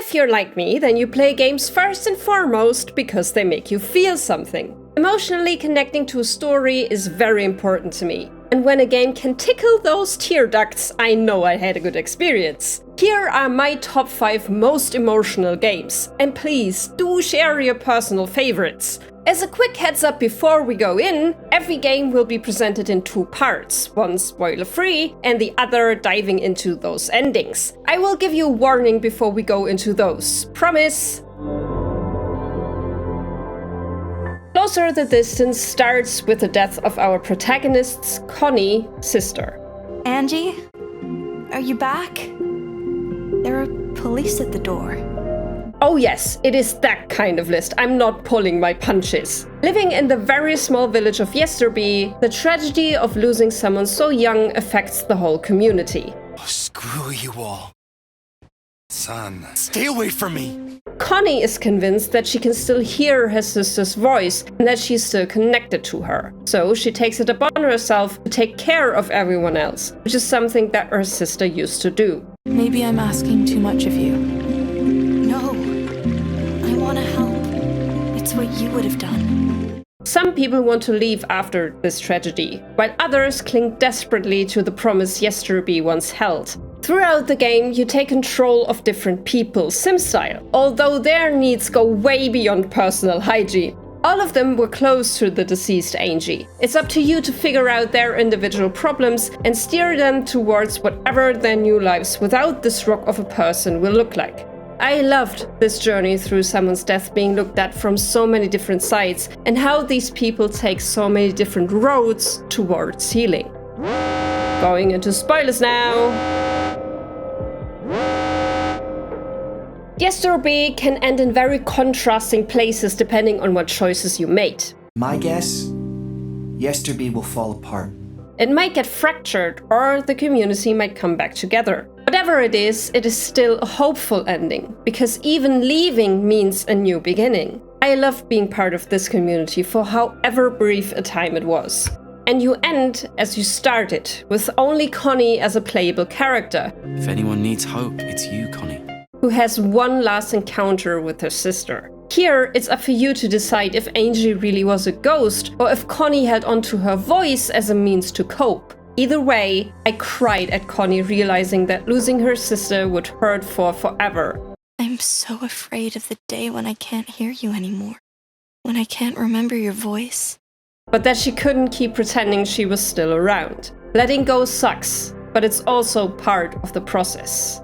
If you're like me, then you play games first and foremost because they make you feel something. Emotionally connecting to a story is very important to me. And when a game can tickle those tear ducts, I know I had a good experience. Here are my top 5 most emotional games. And please, do share your personal favorites. As a quick heads up before we go in, every game will be presented in 2 parts, one spoiler-free and the other diving into those endings. I will give you a warning before we go into those. Promise! Closer the Distance starts with the death of our protagonist's Connie's sister. Angie? Are you back? There are police at the door. Oh yes, it is that kind of list. I'm not pulling my punches. Living in the very small village of Yesterby, the tragedy of losing someone so young affects the whole community. Oh, screw you all. Son, stay away from me! Connie is convinced that she can still hear her sister's voice and that she's still connected to her. So she takes it upon herself to take care of everyone else, which is something that her sister used to do. Maybe I'm asking too much of you. No, I want to help. It's what you would have done. Some people want to leave after this tragedy, while others cling desperately to the promise Yesterby once held. Throughout the game, you take control of different people, sim-style, although their needs go way beyond personal hygiene. All of them were close to the deceased Angie. It's up to you to figure out their individual problems and steer them towards whatever their new lives without this rock of a person will look like. I loved this journey through someone's death being looked at from so many different sides and how these people take so many different roads towards healing. Going into spoilers now. Yesterby can end in very contrasting places depending on what choices you made. My guess, Yesterby will fall apart. It might get fractured, or the community might come back together. Whatever it is still a hopeful ending, because even leaving means a new beginning. I loved being part of this community for however brief a time it was. And you end as you started, with only Connie as a playable character. If anyone needs hope, it's you, Connie. Who has one last encounter with her sister. Here, it's up for you to decide if Angie really was a ghost, or if Connie held onto her voice as a means to cope. Either way, I cried at Connie realizing that losing her sister would hurt for forever. I'm so afraid of the day when I can't hear you anymore. When I can't remember your voice. But that she couldn't keep pretending she was still around. Letting go sucks, but it's also part of the process.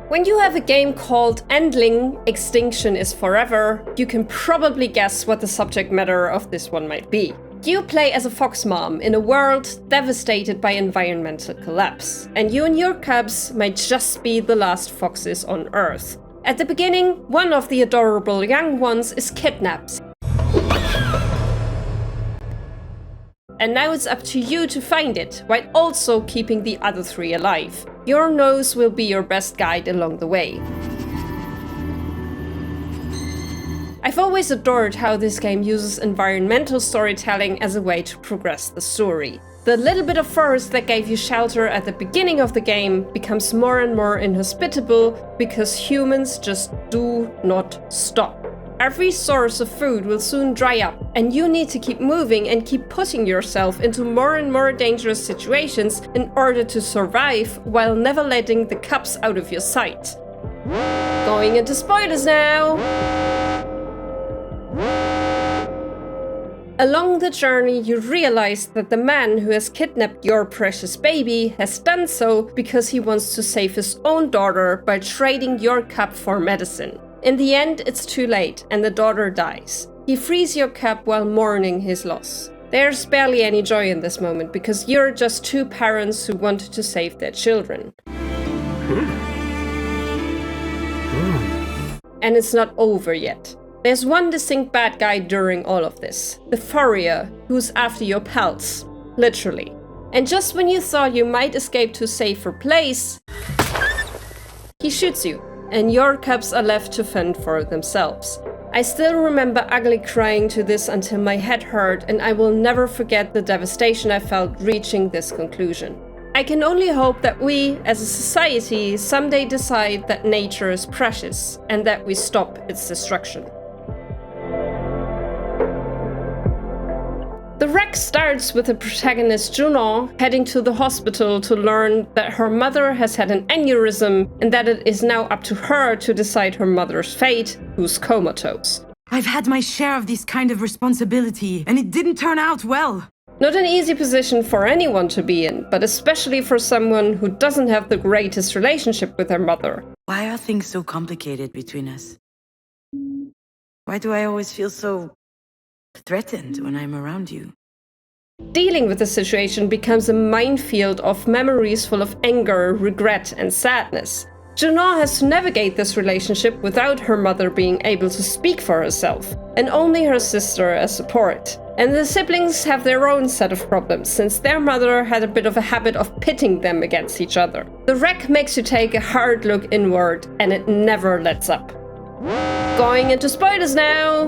When you have a game called Endling, Extinction is Forever, you can probably guess what the subject matter of this one might be. You play as a fox mom in a world devastated by environmental collapse, and you and your cubs might just be the last foxes on Earth. At the beginning, one of the adorable young ones is kidnapped. And now it's up to you to find it, while also keeping the other 3 alive. Your nose will be your best guide along the way. I've always adored how this game uses environmental storytelling as a way to progress the story. The little bit of forest that gave you shelter at the beginning of the game becomes more and more inhospitable because humans just do not stop. Every source of food will soon dry up, and you need to keep moving and keep putting yourself into more and more dangerous situations in order to survive while never letting the cubs out of your sight. Going into spoilers now! Along the journey, you realize that the man who has kidnapped your precious baby has done so because he wants to save his own daughter by trading your cub for medicine. In the end, it's too late, and the daughter dies. He frees your cub while mourning his loss. There's barely any joy in this moment, because you're just 2 parents who wanted to save their children. And it's not over yet. There's one distinct bad guy during all of this. The Furrier, who's after your pelts. Literally. And just when you thought you might escape to a safer place, he shoots you. And your cubs are left to fend for themselves. I still remember ugly crying to this until my head hurt, and I will never forget the devastation I felt reaching this conclusion. I can only hope that we, as a society, someday decide that nature is precious and that we stop its destruction. The wreck starts with the protagonist Junon heading to the hospital to learn that her mother has had an aneurysm and that it is now up to her to decide her mother's fate, who's comatose. I've had my share of this kind of responsibility, and it didn't turn out well. Not an easy position for anyone to be in, but especially for someone who doesn't have the greatest relationship with her mother. Why are things so complicated between us? Why do I always feel so threatened when I'm around you? Dealing with the situation becomes a minefield of memories full of anger, regret, and sadness. Junon has to navigate this relationship without her mother being able to speak for herself, and only her sister as support. And the siblings have their own set of problems, since their mother had a bit of a habit of pitting them against each other. The wreck makes you take a hard look inward, and it never lets up. Going into spoilers now!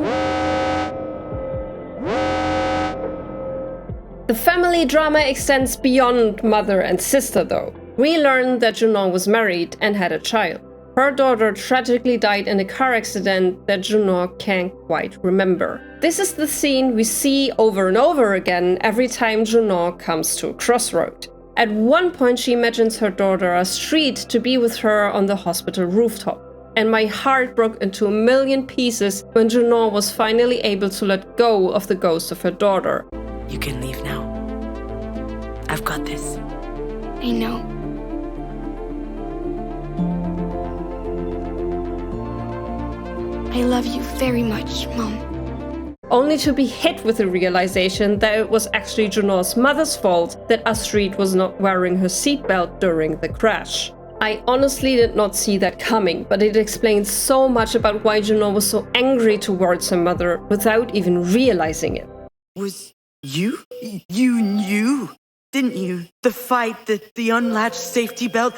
The family drama extends beyond mother and sister though. We learn that Junon was married and had a child. Her daughter tragically died in a car accident that Junon can't quite remember. This is the scene we see over and over again every time Junon comes to a crossroad. At one point she imagines her daughter Astrid to be with her on the hospital rooftop. And my heart broke into a million pieces when Junon was finally able to let go of the ghost of her daughter. You can leave now. I've got this. I know. I love you very much, Mom. Only to be hit with the realization that it was actually Junon's mother's fault that Astrid was not wearing her seatbelt during the crash. I honestly did not see that coming, but it explains so much about why Junon was so angry towards her mother without even realizing it. Was you? You knew, didn't you? The fight, the unlatched safety belt.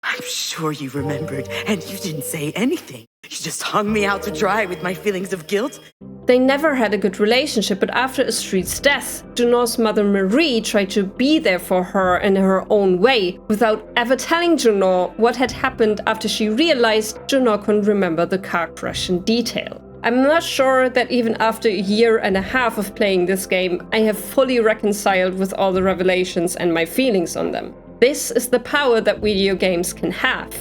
I'm sure you remembered, and you didn't say anything. You just hung me out to dry with my feelings of guilt. They never had a good relationship, but after Astrid's death, Junon's mother Marie tried to be there for her in her own way, without ever telling Junon what had happened after she realized Junon couldn't remember the car crash in detail. I'm not sure that even after a year and a half of playing this game, I have fully reconciled with all the revelations and my feelings on them. This is the power that video games can have.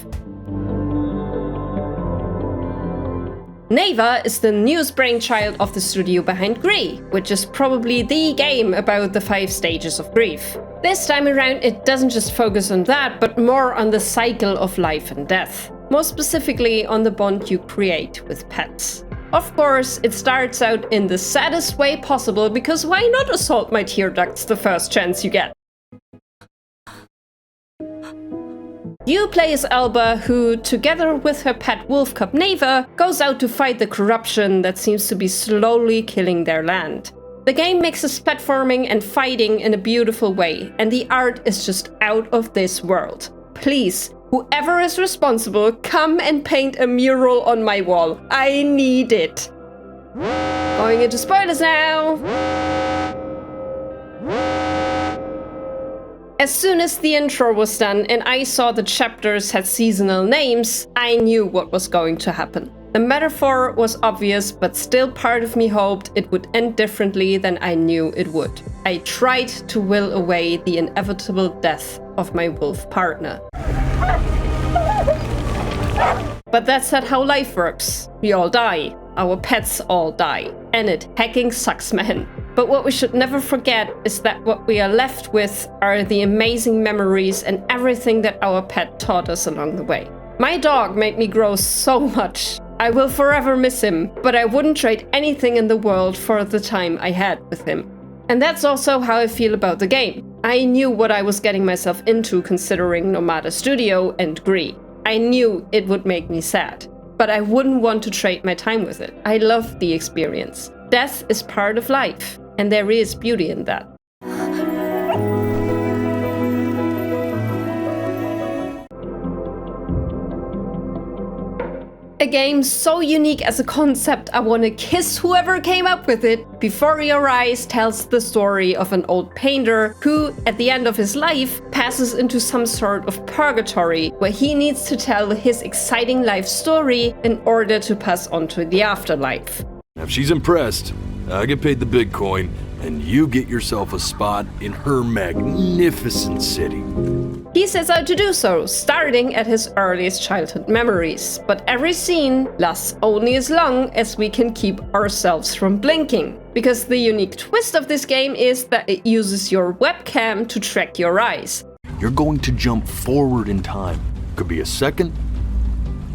Neva is the newest brainchild of the studio behind Gris, which is probably the game about the 5 stages of grief. This time around, it doesn't just focus on that, but more on the cycle of life and death. More specifically on the bond you create with pets. Of course, it starts out in the saddest way possible, because why not assault my tear ducts the first chance you get? You play as Elba, who, together with her pet wolf cub Neva, goes out to fight the corruption that seems to be slowly killing their land. The game mixes platforming and fighting in a beautiful way, and the art is just out of this world. Please, whoever is responsible, come and paint a mural on my wall. I need it. Going into spoilers now! As soon as the intro was done and I saw the chapters had seasonal names, I knew what was going to happen. The metaphor was obvious, but still part of me hoped it would end differently than I knew it would. I tried to will away the inevitable death of my wolf partner. But that's not how life works. We all die. Our pets all die. And it hecking sucks, man. But what we should never forget is that what we are left with are the amazing memories and everything that our pet taught us along the way. My dog made me grow so much. I will forever miss him, but I wouldn't trade anything in the world for the time I had with him. And that's also how I feel about the game. I knew what I was getting myself into considering Nomada Studio and Gris. I knew it would make me sad, but I wouldn't want to trade my time with it. I loved the experience. Death is part of life, and there is beauty in that. A game so unique as a concept, I want to kiss whoever came up with it. Before Your Eyes tells the story of an old painter who, at the end of his life, passes into some sort of purgatory where he needs to tell his exciting life story in order to pass on to the afterlife. If she's impressed, I get paid the big coin, and you get yourself a spot in her magnificent city. He sets out to do so, starting at his earliest childhood memories. But every scene lasts only as long as we can keep ourselves from blinking. Because the unique twist of this game is that it uses your webcam to track your eyes. You're going to jump forward in time. Could be a second,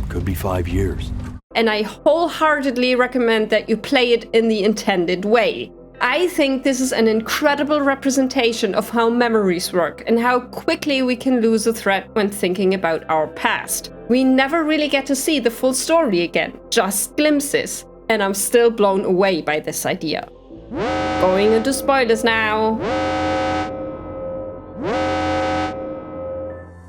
could be 5 years. And I wholeheartedly recommend that you play it in the intended way. I think this is an incredible representation of how memories work and how quickly we can lose a thread when thinking about our past. We never really get to see the full story again, just glimpses. And I'm still blown away by this idea. Going into spoilers now.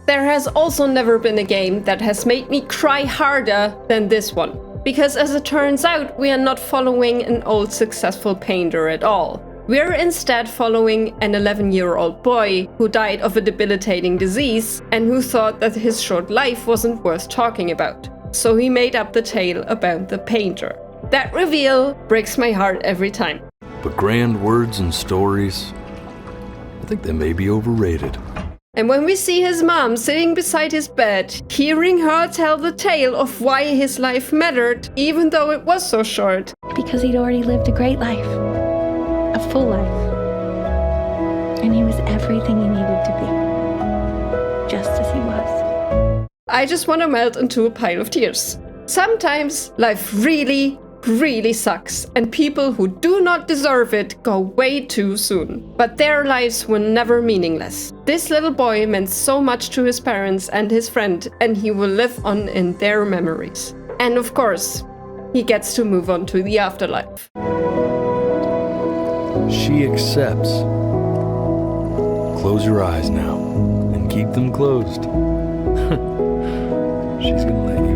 There has also never been a game that has made me cry harder than this one. Because as it turns out, we are not following an old successful painter at all. We're instead following an 11-year-old boy who died of a debilitating disease and who thought that his short life wasn't worth talking about. So he made up the tale about the painter. That reveal breaks my heart every time. But grand words and stories, I think they may be overrated. And when we see his mom sitting beside his bed, hearing her tell the tale of why his life mattered, even though it was so short. Because he'd already lived a great life. A full life. And he was everything he needed to be. Just as he was. I just want to melt into a pile of tears. Sometimes life really sucks, and people who do not deserve it go way too soon. But their lives were never meaningless. This little boy meant so much to his parents and his friend, and he will live on in their memories. And of course, he gets to move on to the afterlife. She accepts. Close your eyes now, and keep them closed. She's gonna let you